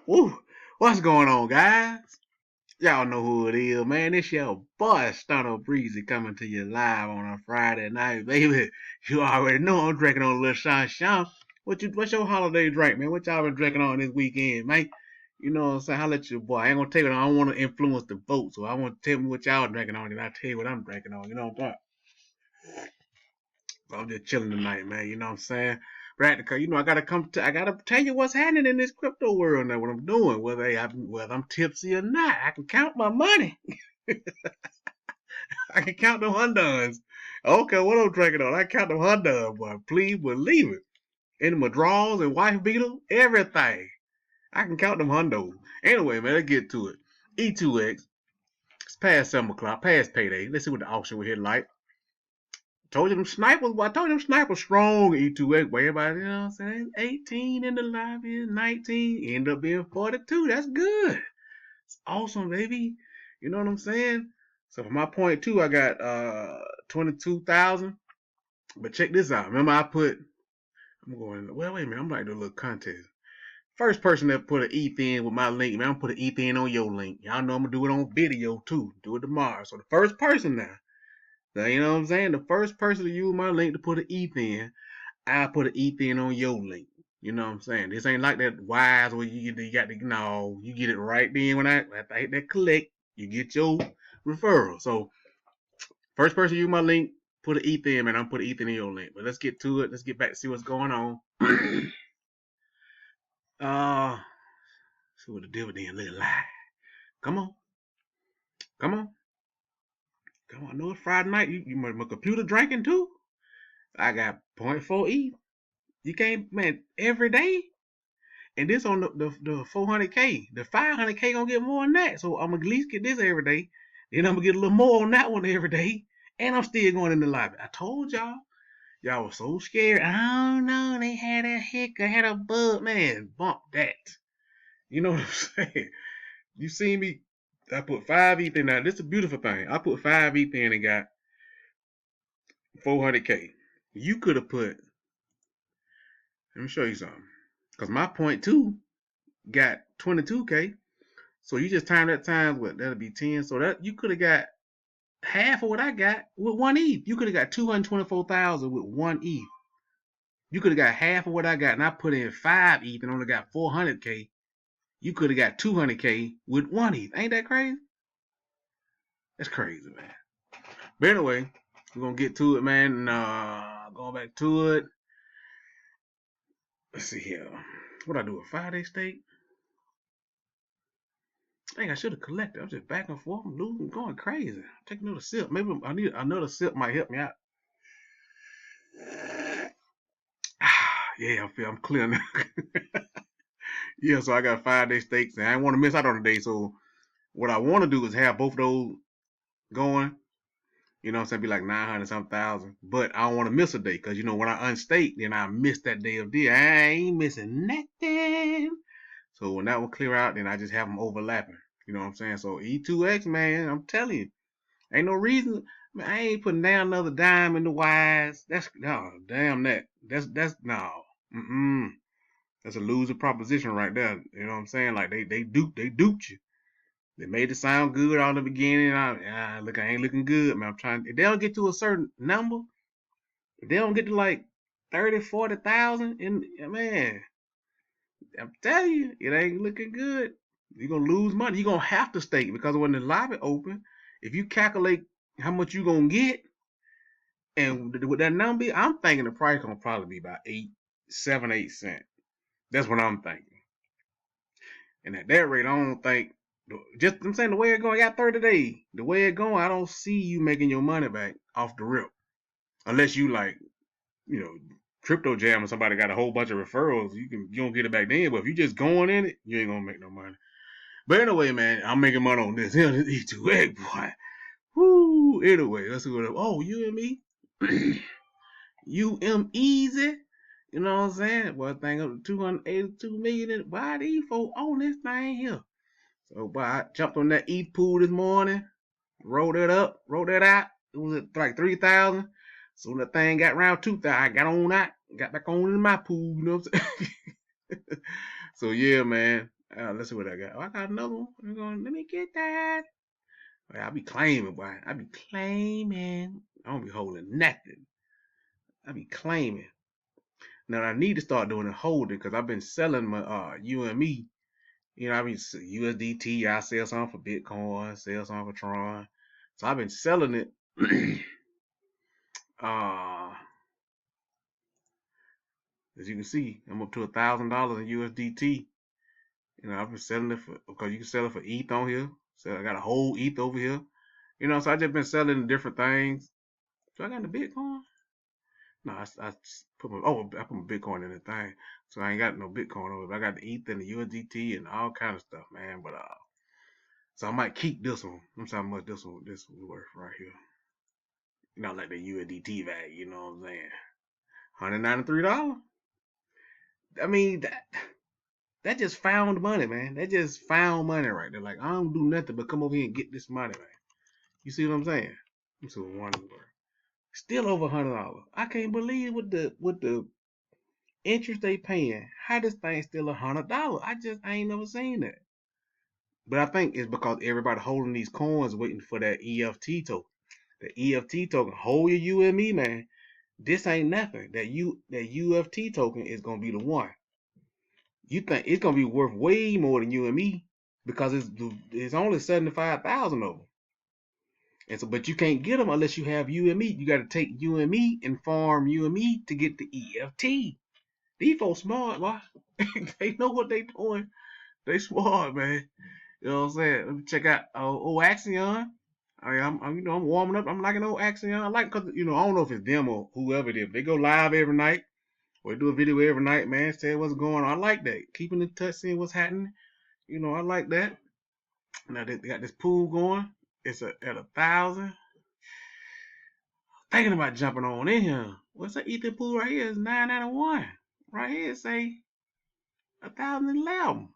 Woo! What's going on, guys? Y'all know who it is, man. It's your boy, Stunner Breezy, coming to you live on a Friday night, baby. You already know I'm drinking on a little Sean. What's your holiday drink, man? What y'all been drinking on this weekend, man? You know what I'm saying? Holla at your boy. I ain't gonna tell you, I don't want to influence the vote, so I want to tell me what y'all drinking on, and I tell you what I'm drinking on. You know what I'm saying? So I'm just chilling tonight, man. You know what I'm saying? Practical, I gotta tell you what's happening in this crypto world now. What I'm doing, whether I'm tipsy or not, I can count my money. I can count them Hondas. Okay, what I'm drinking on, I count them Hondas, boy. Please believe it. In my drawers and wife beater, everything. I can count them Hondos. Anyway, man, let's get to it. E2X. It's past 7 o'clock, past payday. Let's see what the auction was here like. Told you them snipers, boy. I told you them snipers strong E2X, boy. Everybody, you know what I'm saying? 18 in the lobby, 19, end up being 42. That's good. It's awesome, baby. You know what I'm saying? So for my point two, I got 22,000. But check this out. Remember wait a minute, I'm like doing a little contest. First person that put an ETH in with my link, man, I'm gonna put an ETH in on your link. Y'all know I'm gonna do it on video too. Do it tomorrow. So the first person now. So, you know what I'm saying? The first person to use my link to put an ETH in, I put an ETH in on your link. You know what I'm saying? This ain't like that wise where you get it right then when I hit that collect, you get your referral. So first person to use my link, put an ETH in, man. I'm put an ETH in your link. But let's get to it. Let's get back to see what's going on. See what the dividend look like. Come on. Come on. Come on. I know it's Friday night. You my computer drinking too? I got 0.4 ETH. You can't, man, every day. And this on the 400K. The 500K gonna get more than that. So I'm gonna at least get this every day. Then I'm gonna get a little more on that one every day. And I'm still going in the lobby. I told y'all. Y'all was so scared. Oh no, they had a hiccup, had a bug. Man, bump that. You know what I'm saying? You see me? I put 5 ETH in. Now, this is a beautiful thing. I put 5 ETH in and got 400K. You could have put, let me show you something. Because my point two got 22K. So you just time that times what? That'll be 10. So that you could have got half of what I got with one ETH. You could have got 224,000 with one ETH. You could have got half of what I got, and I put in 5 ETH and only got 400K. You could have got 200K with one ETH. Ain't that crazy? That's crazy, man. But anyway, we're gonna get to it, man. And going back to it. Let's see here. What I do? A 5-day stake? I think I should have collected. I'm just back and forth. I'm losing, going crazy. Take another sip. Maybe I need another sip. Might help me out. Yeah, I'm clear now. Yeah, so I got 5-day stakes, and I don't want to miss out on the day. So what I want to do is have both of those going. You know what I'm saying? Be like 900 some thousand. But I don't want to miss a day because, when I unstake, then I miss that day of deal. I ain't missing nothing. So when that will clear out, then I just have them overlapping. You know what I'm saying? So E2X, man, I'm telling you, ain't no reason. Man, I ain't putting down another dime in the wise. That's no, damn that. That's no. Mm-mm. That's a loser proposition right there. You know what I'm saying? Like they duped you. They made it sound good all the beginning. I ain't looking good, man. I'm trying. If they don't get to a certain number, if they don't get to like 30, 40,000, and man, I'm telling you, it ain't looking good. You're gonna lose money. You're gonna have to stake because when the lobby open, if you calculate how much you're gonna get, and with that number, I'm thinking the price gonna probably be about 8 cents. That's what I'm thinking. And at that rate, I don't think. I'm saying the way it's going, I got 30 days. The way it's going, I don't see you making your money back off the rip, unless you like, you know, crypto jam and somebody got a whole bunch of referrals. You don't get it back then. But if you just going in it, you ain't gonna make no money. But anyway, man, I'm making money on this. E2X, boy. Woo. Anyway, let's go. Oh, you and me. You am easy. You know what I'm saying? Well, thing up to 282 million. Why these folks on this thing here? So, boy, I jumped on that ETH pool this morning, rolled that out. It was at like 3,000. So when the thing got around 2,000, I got back on in my pool. You know what I'm saying? So yeah, man. Let's see what I got. Oh, I got another one. Let me get that. I be claiming, boy. I be claiming. I don't be holding nothing. I be claiming. Now I need to start doing it holding because I've been selling my UME. You know, I mean USDT. I sell some for Bitcoin, sell some for Tron. So I've been selling it. uh, as you can see, I'm up to $1,000 in USDT. You know, I've been selling it for because you can sell it for ETH on here. So I got a whole ETH over here. You know, so I just been selling different things. So I got the Bitcoin. No, I put I put my Bitcoin in the thing. So I ain't got no Bitcoin over it. I got the ETH and the USDT and all kind of stuff, man. But so I might keep this one. I'm sorry how much this one worth right here. You know, like the USDT value, you know what I'm saying? $193. I mean that just found money, man. That just found money right there. Like I don't do nothing but come over here and get this money, man. You see what I'm saying? I'm so wonderful. Still over $100. I can't believe with the interest they paying, how this thing still $100. I ain't never seen that. But I think it's because everybody holding these coins waiting for that EFT token. The EFT token, hold your UME, man. This ain't nothing. That UFT token is gonna be the one. You think it's gonna be worth way more than UME because it's only 75,000 of them. And so, but you can't get them unless you have UME. You got to take UME and farm UME to get the EFT. These folks smart, boy. They know what they doing. They smart, man. You know what I'm saying? Let me check out old Axion. I'm warming up. I'm liking old Axion. I like because I don't know if it's them or whoever it is. They go live every night or they do a video every night, man. Say what's going on. I like that. Keeping in touch, seeing what's happening. I like that. Now they got this pool going. It's at 1,000. Thinking about jumping on in here. What's that Ether pool right here? It's 991. Right here, say 1,011.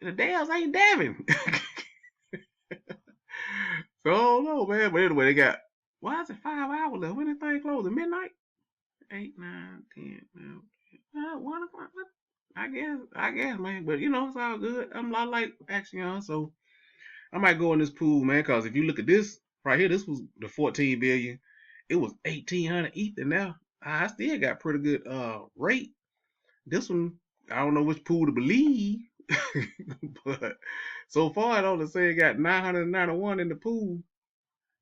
The Dales ain't dabbing. So I don't know, man. But anyway, they got why is it 5 hours left? When the thing close at midnight? 8, 9, 10, 11, 1 o'clock. I guess, man. But it's all good. I like Axion, so I might go in this pool, man. Cause if you look at this right here, this was the 14 billion. It was 1,800 Ether. Now I still got pretty good rate. This one, I don't know which pool to believe, but so far it only say it got 991 in the pool.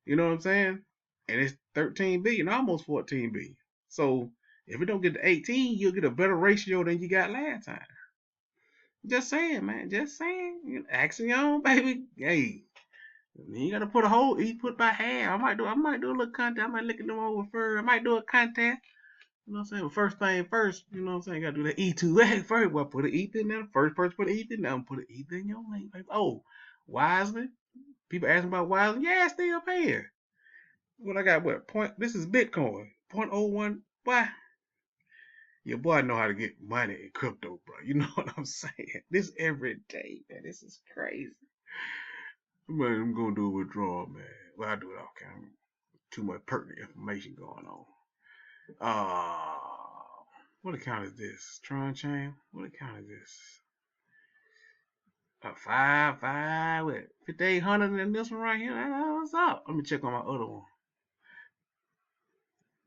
You know what I'm saying? And it's 13 billion, almost 14 billion. So if it don't get to 18, you'll get a better ratio than you got last time. Just saying, man. Just saying. Axion, baby. Hey, you gotta put a whole. You put by half. I might do a little contest. I might look at them over first. I might do a contest. You know what I'm saying? But first thing first. You know what I'm saying? You gotta do the E2X first. Well, put an ETH in there. First person put an ETH in there. I'm put an ETH in your link. Oh, Wisely. People asking about Wisely. Yeah, still paying. What I got? What point? This is Bitcoin. 0.01. Why? Your boy know how to get money in crypto, bro. You know what I'm saying? This every day, man. This is crazy. Man, I'm gonna do a withdrawal, man. Well, I do it off camera. Too much pertinent information going on. What account is this? Tronchain? What account is this? 5,800 in this one right here. What's up? Let me check on my other one.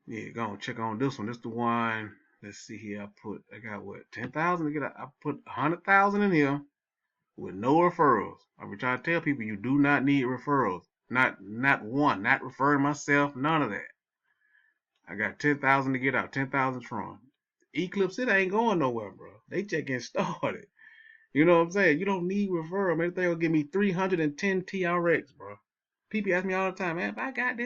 Yeah, go on check on this one. This the one. Let's see here. I got what 10,000 to get. I put 100,000 in here with no referrals. I've been trying to tell people you do not need referrals. Not one. Not referring myself. None of that. I got 10,000 to get out. 10,000 Tron. Eclipse, it ain't going nowhere, bro. They just getting started. You know what I'm saying? You don't need referral. Man, they will give me 310 TRX, bro. People ask me all the time, man, if I got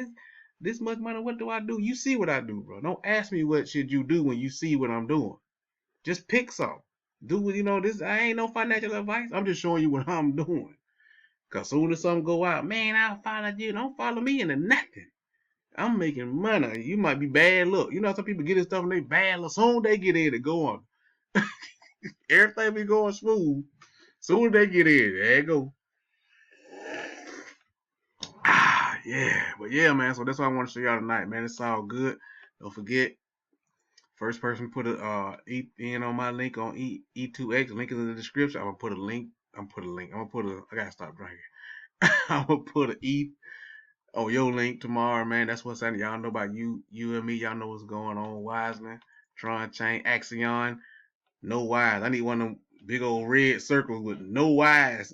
this much money, what do I do? You see what I do, bro. Don't ask me what should you do when you see what I'm doing. Just pick something. Do what this. I ain't no financial advice. I'm just showing you what I'm doing. Cause soon as something go out, man, I'll follow you. Don't follow me into nothing. I'm making money. You might be bad luck. You know some people get this stuff and they bad luck. Soon they get in, it go on. Everything be going smooth. Soon as they get in, there you go. Yeah. But yeah, man. So that's what I want to show y'all tonight, man. It's all good. Don't forget, First person put a in on my link on E2X. Link is in the description. I'm gonna put a link. I gotta stop drinking. I'm gonna put an E on your link tomorrow, man. That's what's happening. Y'all know about you and me. Y'all know what's going on. Wiseman, Tronchain, Axion. No wise. I need one of them big old red circles with no wise.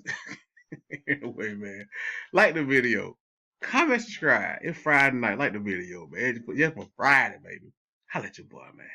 Anyway, man, like the video, comment, subscribe. It's Friday night. Like the video, man. Just for Friday, baby. Holla at your boy, man.